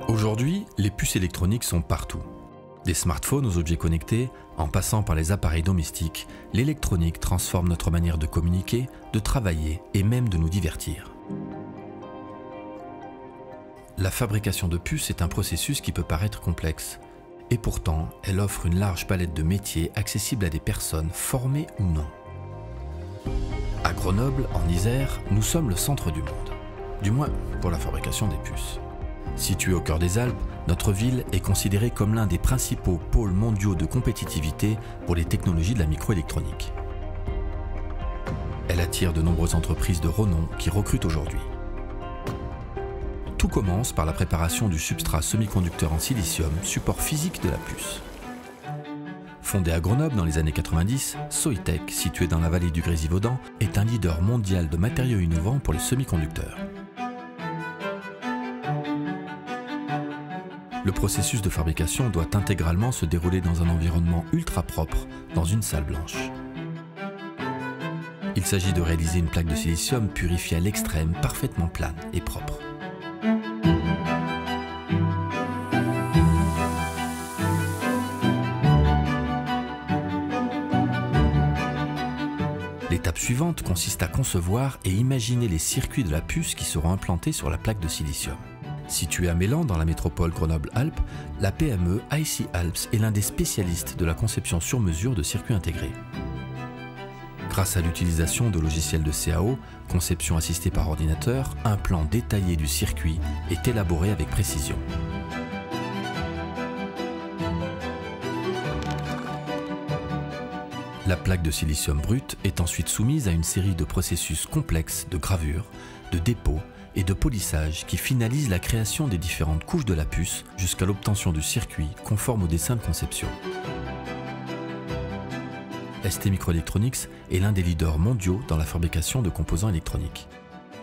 Aujourd'hui, les puces électroniques sont partout. Des smartphones aux objets connectés, en passant par les appareils domestiques, l'électronique transforme notre manière de communiquer, de travailler et même de nous divertir. La fabrication de puces est un processus qui peut paraître complexe. Et pourtant, elle offre une large palette de métiers accessibles à des personnes formées ou non. À Grenoble, en Isère, nous sommes le centre du monde. Du moins, pour la fabrication des puces. Située au cœur des Alpes, notre ville est considérée comme l'un des principaux pôles mondiaux de compétitivité pour les technologies de la microélectronique. Elle attire de nombreuses entreprises de renom qui recrutent aujourd'hui. Tout commence par la préparation du substrat semi-conducteur en silicium, support physique de la puce. Fondée à Grenoble dans les années 90, Soitec, situé dans la vallée du Grésivaudan, est un leader mondial de matériaux innovants pour les semi-conducteurs. Le processus de fabrication doit intégralement se dérouler dans un environnement ultra propre, dans une salle blanche. Il s'agit de réaliser une plaque de silicium purifiée à l'extrême, parfaitement plane et propre. L'étape suivante consiste à concevoir et imaginer les circuits de la puce qui seront implantés sur la plaque de silicium. Située à Mélan, dans la métropole Grenoble-Alpes, la PME IC Alps est l'un des spécialistes de la conception sur mesure de circuits intégrés. Grâce à l'utilisation de logiciels de CAO, conception assistée par ordinateur, un plan détaillé du circuit est élaboré avec précision. La plaque de silicium brut est ensuite soumise à une série de processus complexes de gravure, de dépôt et de polissage qui finalisent la création des différentes couches de la puce jusqu'à l'obtention du circuit conforme au dessin de conception. ST Microelectronics est l'un des leaders mondiaux dans la fabrication de composants électroniques.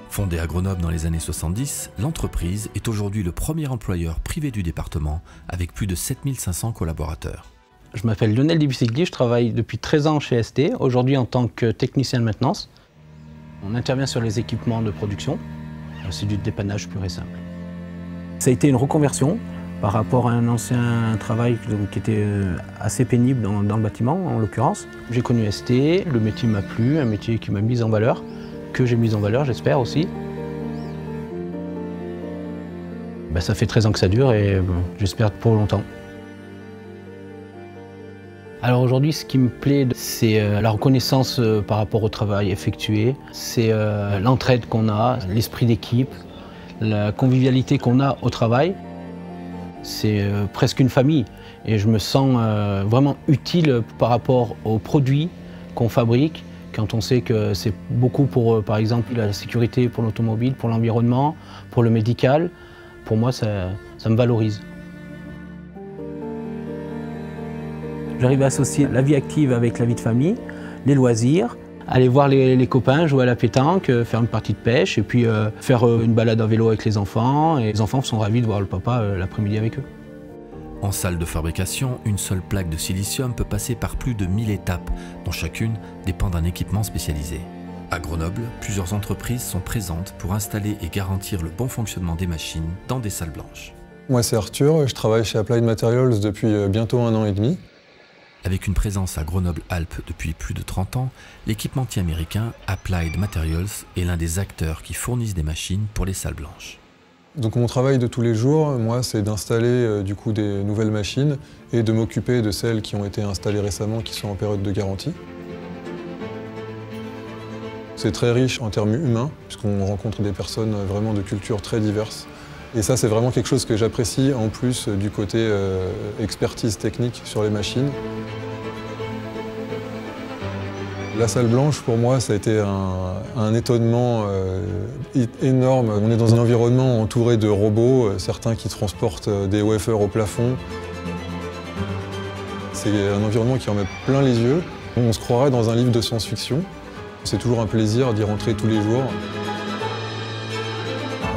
Fondée à Grenoble dans les années 70, l'entreprise est aujourd'hui le premier employeur privé du département avec plus de 7500 collaborateurs. Je m'appelle Lionel Dibussigli, je travaille depuis 13 ans chez ST, aujourd'hui en tant que technicien de maintenance. On intervient sur les équipements de production. C'est du dépannage pur et simple. Ça a été une reconversion par rapport à un ancien travail qui était assez pénible dans le bâtiment, en l'occurrence. J'ai connu ST, le métier m'a plu, un métier qui m'a mis en valeur, que j'ai mis en valeur, j'espère aussi. Ça fait 13 ans que ça dure et j'espère pour longtemps. Alors aujourd'hui, ce qui me plaît, c'est la reconnaissance par rapport au travail effectué, c'est l'entraide qu'on a, l'esprit d'équipe, la convivialité qu'on a au travail. C'est presque une famille et je me sens vraiment utile par rapport aux produits qu'on fabrique quand on sait que c'est beaucoup pour, par exemple, la sécurité, pour l'automobile, pour l'environnement, pour le médical. Pour moi, ça me valorise. J'arrive à associer la vie active avec la vie de famille, les loisirs, aller voir les copains, jouer à la pétanque, faire une partie de pêche et puis faire une balade à vélo avec les enfants. Et les enfants sont ravis de voir le papa l'après-midi avec eux. En salle de fabrication, une seule plaque de silicium peut passer par plus de 1000 étapes, dont chacune dépend d'un équipement spécialisé. À Grenoble, plusieurs entreprises sont présentes pour installer et garantir le bon fonctionnement des machines dans des salles blanches. Moi c'est Arthur, je travaille chez Applied Materials depuis bientôt 1 an et demi. Avec une présence à Grenoble-Alpes depuis plus de 30 ans, l'équipementier américain Applied Materials est l'un des acteurs qui fournissent des machines pour les salles blanches. Donc mon travail de tous les jours, moi, c'est d'installer du coup des nouvelles machines et de m'occuper de celles qui ont été installées récemment, qui sont en période de garantie. C'est très riche en termes humains, puisqu'on rencontre des personnes vraiment de cultures très diverses. Et ça, c'est vraiment quelque chose que j'apprécie, en plus du côté expertise technique sur les machines. La salle blanche, pour moi, ça a été un étonnement énorme. On est dans un environnement entouré de robots, certains qui transportent des wafers au plafond. C'est un environnement qui en met plein les yeux. On se croirait dans un livre de science-fiction. C'est toujours un plaisir d'y rentrer tous les jours.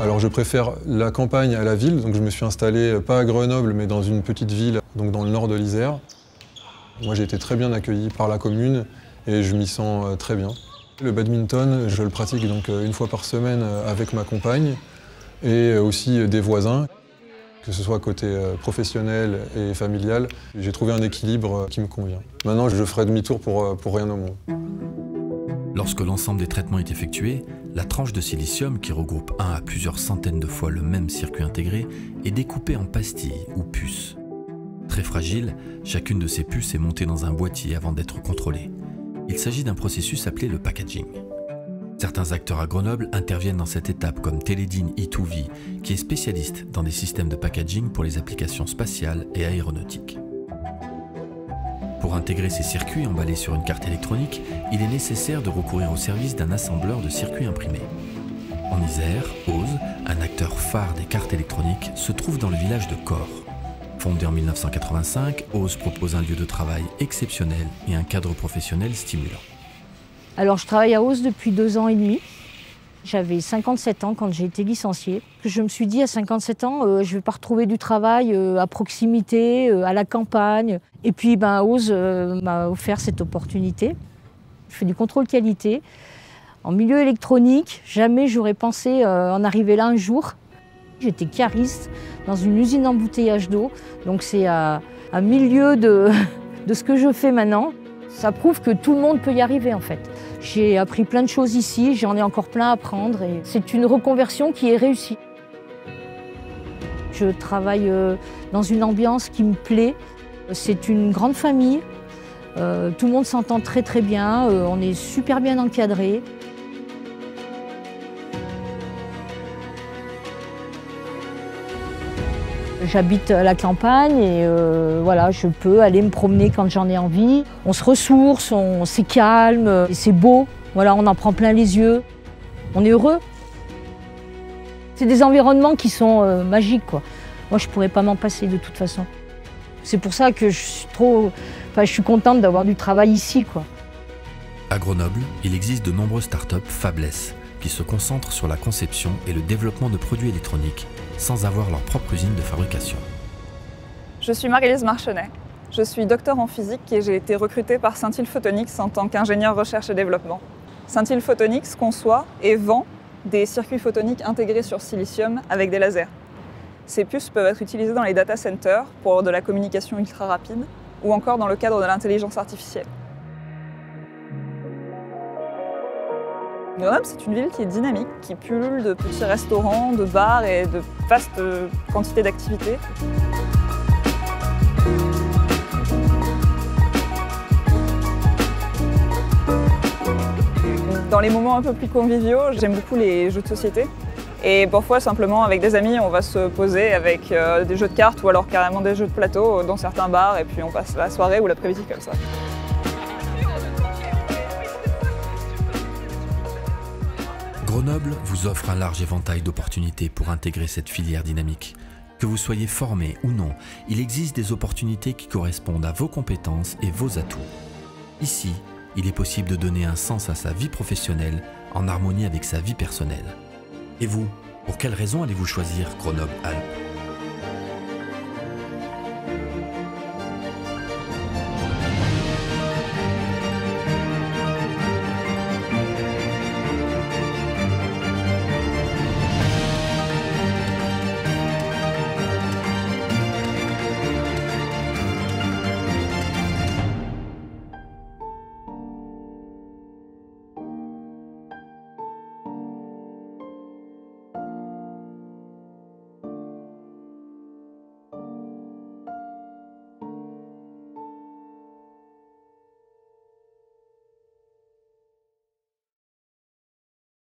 Alors je préfère la campagne à la ville, donc je me suis installé pas à Grenoble mais dans une petite ville donc dans le nord de l'Isère. Moi j'ai été très bien accueilli par la commune et je m'y sens très bien. Le badminton, je le pratique donc une fois par semaine avec ma compagne et aussi des voisins, que ce soit côté professionnel et familial. J'ai trouvé un équilibre qui me convient. Maintenant, je ferai demi-tour pour rien au monde. Lorsque l'ensemble des traitements est effectué, la tranche de silicium, qui regroupe 1 à plusieurs centaines de fois le même circuit intégré, est découpée en pastilles ou puces. Très fragile, chacune de ces puces est montée dans un boîtier avant d'être contrôlée. Il s'agit d'un processus appelé le packaging. Certains acteurs à Grenoble interviennent dans cette étape comme Teledyne e2v, qui est spécialiste dans des systèmes de packaging pour les applications spatiales et aéronautiques. Pour intégrer ces circuits emballés sur une carte électronique, il est nécessaire de recourir au service d'un assembleur de circuits imprimés. En Isère, Ose, un acteur phare des cartes électroniques, se trouve dans le village de Corps. Fondé en 1985, Ose propose un lieu de travail exceptionnel et un cadre professionnel stimulant. Alors je travaille à Ose depuis 2 ans et demi. J'avais 57 ans quand j'ai été licenciée. Je me suis dit à 57 ans, je ne vais pas retrouver du travail à proximité, à la campagne. Et puis Ose m'a offert cette opportunité. Je fais du contrôle qualité. En milieu électronique, jamais j'aurais pensé en arriver là un jour. J'étais cariste dans une usine d'embouteillage d'eau, donc c'est à milieu de ce que je fais maintenant. Ça prouve que tout le monde peut y arriver en fait. J'ai appris plein de choses ici, j'en ai encore plein à apprendre et c'est une reconversion qui est réussie. Je travaille dans une ambiance qui me plaît. C'est une grande famille, tout le monde s'entend très très bien, on est super bien encadrés. J'habite à la campagne et voilà, je peux aller me promener quand j'en ai envie. On se ressource, c'est calme, c'est beau. Voilà, on en prend plein les yeux. On est heureux. C'est des environnements qui sont magiques, quoi. Moi, je ne pourrais pas m'en passer de toute façon. C'est pour ça que je suis contente d'avoir du travail ici, quoi. À Grenoble, il existe de nombreuses startups fabless qui se concentrent sur la conception et le développement de produits électroniques sans avoir leur propre usine de fabrication. Je suis Marie-Lise Marchenet. Je suis docteur en physique et j'ai été recrutée par Scintille Photonics en tant qu'ingénieur recherche et développement. Scintille Photonics conçoit et vend des circuits photoniques intégrés sur silicium avec des lasers. Ces puces peuvent être utilisées dans les data centers pour de la communication ultra rapide ou encore dans le cadre de l'intelligence artificielle. Grenoble, c'est une ville qui est dynamique, qui pullule de petits restaurants, de bars et de vastes quantités d'activités. Dans les moments un peu plus conviviaux, j'aime beaucoup les jeux de société. Et parfois, simplement, avec des amis, on va se poser avec des jeux de cartes ou alors carrément des jeux de plateau dans certains bars et puis on passe la soirée ou l'après-midi comme ça. Grenoble vous offre un large éventail d'opportunités pour intégrer cette filière dynamique. Que vous soyez formé ou non, il existe des opportunités qui correspondent à vos compétences et vos atouts. Ici, il est possible de donner un sens à sa vie professionnelle en harmonie avec sa vie personnelle. Et vous, pour quelles raisons allez-vous choisir Grenoble-Alpes ?